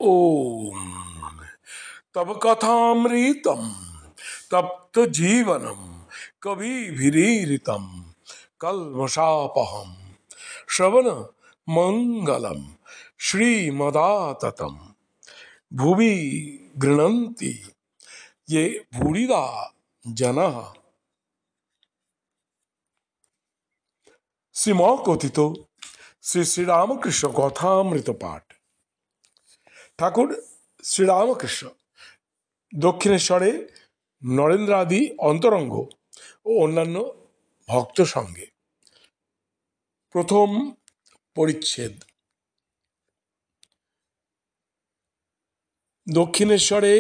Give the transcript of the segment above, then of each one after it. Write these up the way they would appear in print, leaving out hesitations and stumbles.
ओम तब कथामृतम तप्त जीवनम कविभिरीरितम कल्मषापहम श्रवण मंगलम श्रीमदाततम भुवि गृह्णन्ति ये भूरिदा जनः। শ্রীমকথিত শ্রী শ্রীরামকৃষ্ণ কথামৃত পাঠ। ঠাকুর শ্রীরামকৃষ্ণ দক্ষিণেশ্বরে নরেন্দ্রাদি অন্তরঙ্গ ও অন্যান্য ভক্ত সঙ্গে। প্রথম পরিচ্ছেদ। দক্ষিণেশ্বরে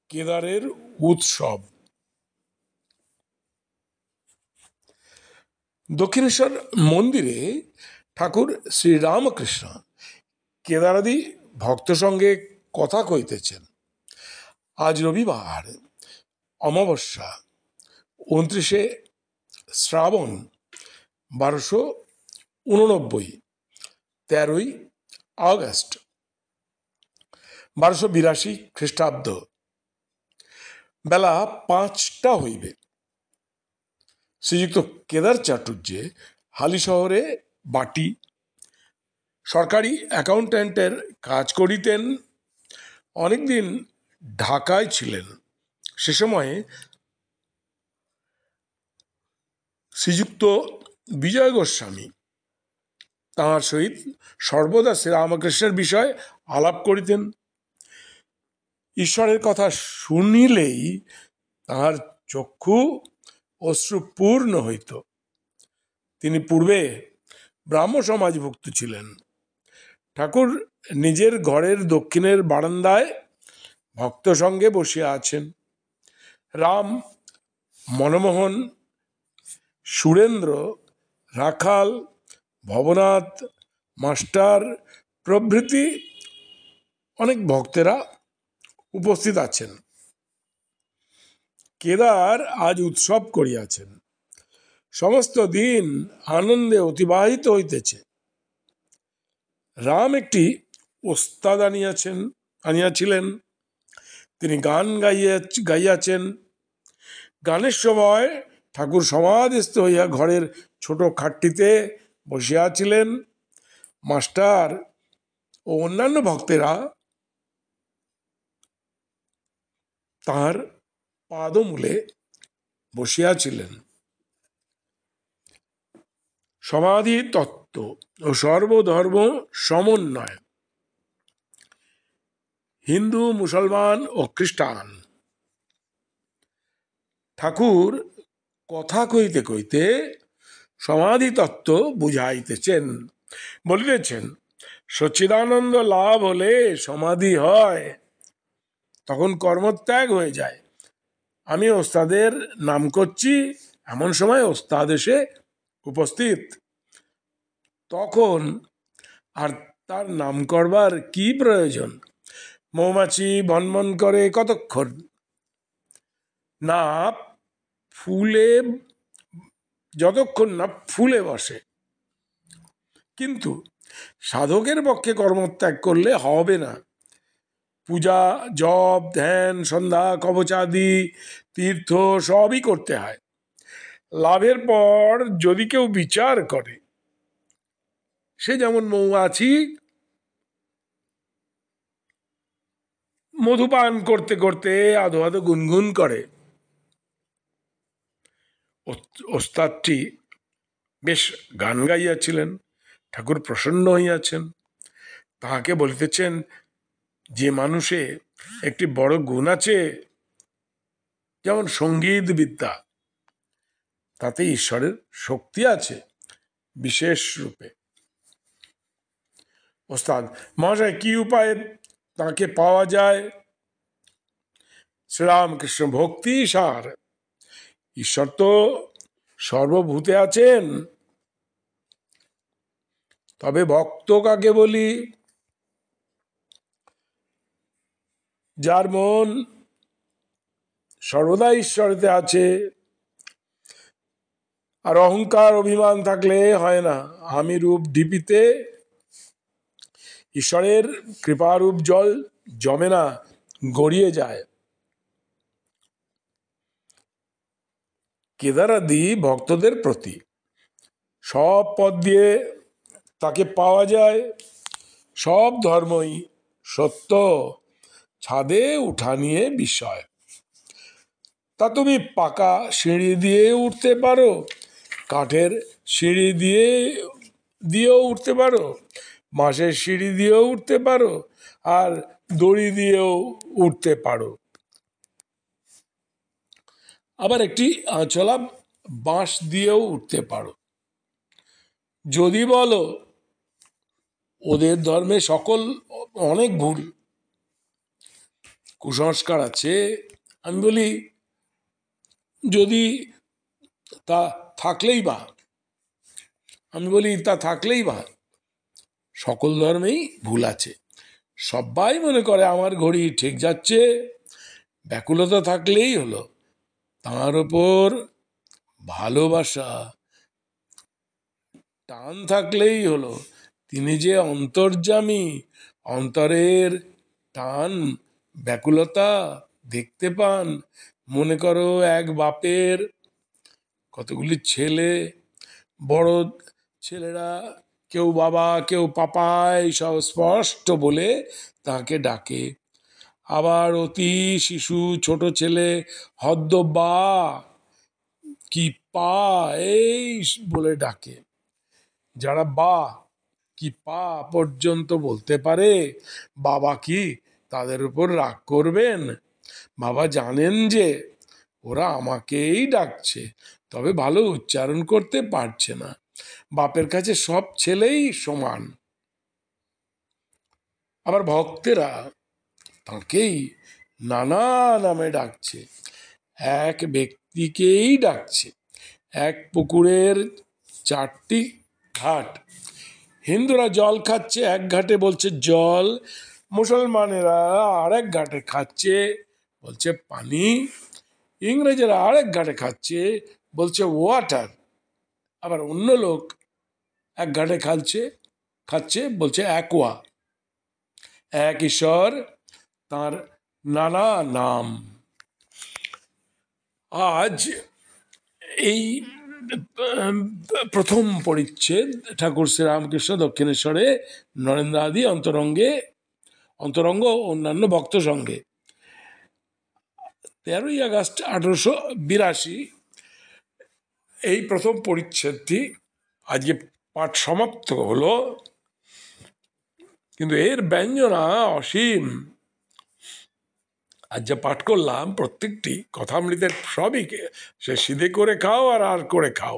কেদারের উৎসব। দক্ষিণেশ্বর মন্দিরে ঠাকুর শ্রীরামকৃষ্ণ কেদারাদি ভক্ত সঙ্গে কথা কইতেছেন। আজ রবিবার, অমাবস্যা, 29শে শ্রাবণ 1289, 13ই আগস্ট 1282 খ্রিস্টাব্দ। বেলা 5টা হইবে। শ্রীযুক্ত কেদার চাটুর্যে হালিশহরে বাটি সরকারি অ্যাকাউন্ট্যান্টের কাজ করিতেন। অনেকদিন ঢাকায় ছিলেন। সে সময়ে শ্রীযুক্ত বিজয় গোস্বামী তাঁর সহিত সর্বদা শ্রীরামকৃষ্ণের বিষয়ে আলাপ করিতেন। ঈশ্বরের কথা শুনিলেই তাঁর চক্ষু অশ্রুপূর্ণ হইত। তিনি পূর্বে ব্রাহ্ম সমাজভুক্ত ছিলেন। ঠাকুর নিজের ঘরের দক্ষিণের বারান্দায় ভক্ত সঙ্গে বসিয়া আছেন। রাম, মনমোহন, সুরেন্দ্র, রাখাল, ভবনাথ, মাস্টার প্রভৃতি অনেক ভক্তেরা উপস্থিত আছেন। কেদার আজ উৎসব করিয়াছেন। সমস্ত দিন আনন্দে অতিবাহিত হইতেছে। রাম একটি ওস্তাদ আনিয়াছিলেন। তিনি গান গাইয়াছেন। গানের সময় ঠাকুর সমাধিস্থ হইয়া ঘরের ছোট খাটটিতে বসিয়াছিলেন। মাস্টার ও অন্যান্য ভক্তেরা তাঁর পাদমূলে বসিয়াছিলেন। সমাধি তত্ত্ব ও সর্বধর্ম সমন্বয়। হিন্দু, মুসলমান ও খ্রিস্টান। ঠাকুর কথা কইতে কইতে সমাধি তত্ত্ব বুঝাইতেছেন। বলিতেছেন, সচ্চিদানন্দ লাভ হলে সমাধি হয়, তখন কর্মত্যাগ হয়ে যায়। আমি ওস্তাদের নাম করছি, এমন সময় ওস্তাদ এসে উপস্থিত। তখন আর তার নাম করবার কি প্রয়োজন? মৌমাছি ভনভন করে কতক্ষণ না ফুলে, যতক্ষণ না ফুলে বসে। কিন্তু সাধকের পক্ষে কর্মত্যাগ করলে হবে না। পূজা, জপ, ধ্যান, সন্ধ্যা, কবচাদি, তীর্থ সবই করতে হয়। লাভের পর যদি কেউ বিচার করে, সে যেমন মৌমাছি মধুপান করতে করতে আধো আধো গুনগুন করে। ওস্তাদটি বেশ গান গাইয়াছিলেন। ঠাকুর প্রসন্ন হইয়াছেন। তাহাকে বলিতেছেন, যে মানুষে একটি বড় গুণ আছে, যেমন সঙ্গীত বিদ্যা, তাতে ঈশ্বরের শক্তি আছে বিশেষ রূপে। ওস্তাদ মহাশয়, কি উপায়ে তাকে পাওয়া যায়? শ্রীরামকৃষ্ণ ভক্তি সার। ঈশ্বর তো সর্বভূতে আছেন, তবে ভক্ত কাকে বলি? যার মন সর্বদা ঈশ্বরেতে আছে। আর অহংকার অভিমান থাকলে হয় না। আমি রূপ ঢিপিতে ঈশ্বরের কৃপারূপ জল জমে না, গড়িয়ে যায়। কেদারাদি ভক্তদের প্রতি সব পথ দিয়ে তাকে পাওয়া যায়। সব ধর্মই সত্য, ছাদে উঠা নিয়ে বিষয়। তা তুমি পাকা সিঁড়ি দিয়ে উঠতে পারো, কাঠের সিঁড়ি দিয়েও উঠতে পারো, বাঁশের সিঁড়ি দিয়েও উঠতে পারো, আর দড়ি দিয়েও উঠতে পারো। আবার একটি আঁচলা বাঁশ দিয়েও উঠতে পারো। যদি বলো ওদের ধর্মে সকল অনেক ভুল, কুসংস্কার আছে, আমি বলি যদি তা থাকলেই বা সকল ধর্মেই ভুল আছে। সবাই মনে করে আমার ঘড়ি ঠিক যাচ্ছে, ব্যাকুলতা থাকলেই হলো। তার ওপর ভালোবাসা, টান থাকলেই হলো। তিনি যে অন্তর্যামী, অন্তরের টান ব্যাকুলতা দেখতে পান। মনে করো এক বাপের কতগুলি ছেলে, বড় ছেলেরা কেউ বাবা কেউ পাপা এইসব স্পষ্ট বলে তাকে ডাকে। আবার অতি শিশু ছোট ছেলে হদ্দ বা কি পা এই বলে ডাকে। যারা বা কি পা পর্যন্ত বলতে পারে, বাবা কি তাদের উপর রাগ করবেন? বাবা জানেন যে ওরা আমাকেই ডাকছে, তবে ভালো উচ্চারণ করতে পারছে না। বাপের কাছে সব ছেলেই সমান। আবার ভক্তেরা তাঁকেই নানা নামে ডাকছে, এক ব্যক্তিকেই ডাকছে। এক পুকুরের 4টি ঘাট। হিন্দুরা জল খাচ্ছে, এক ঘাটে বলছে জল। মুসলমানেরা আরেক ঘাটে খাচ্ছে, বলছে পানি। ইংরেজেরা আরেক ঘাটে খাচ্ছে, বলছে ওয়াটার। আবার অন্য লোক এক ঘাটে খাচ্ছে বলছে অ্যাকোয়া। এক ঈশ্বর, তার নানা নাম। আজ এই প্রথম পরিচ্ছেদ ঠাকুর শ্রীরামকৃষ্ণ দক্ষিণেশ্বরে নরেন্দ্র আদি অন্তরঙ্গ অন্যান্য ভক্ত সঙ্গে 13ই আগস্ট 1882 এই প্রথম পরিচ্ছেদটি আজকে পাঠ সমাপ্ত হলো। কিন্তু এর ব্যঞ্জনা অসীম। আজ যা পাঠ করলাম প্রত্যেকটি কথামৃতের সবই, সে সিধে করে খাও আর করে খাও,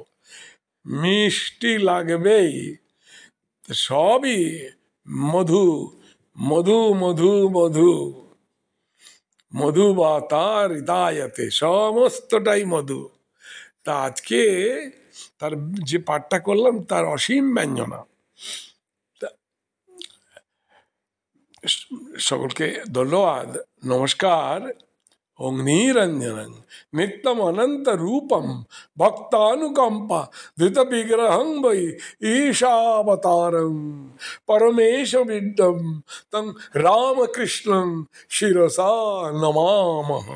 মিষ্টি লাগবেই। সবই মধু মধু মধু মধু মধু বা তার হৃদয়তে, সমস্তটাই মধু। তা আজকে তার যে পাঠটা করলাম তার অসীম ব্যঞ্জনা। সকলকে ধন্যবাদ, নমস্কার। ওং নিরঞ্জনং নিত্যম অনন্ত রূপম ভক্তানুকম্পা ধৃত বিগ্রহং বৈ ঈশাবতারং পরমেশ বিদ্যম তং রামকৃষ্ণং শিরসা নমামহ।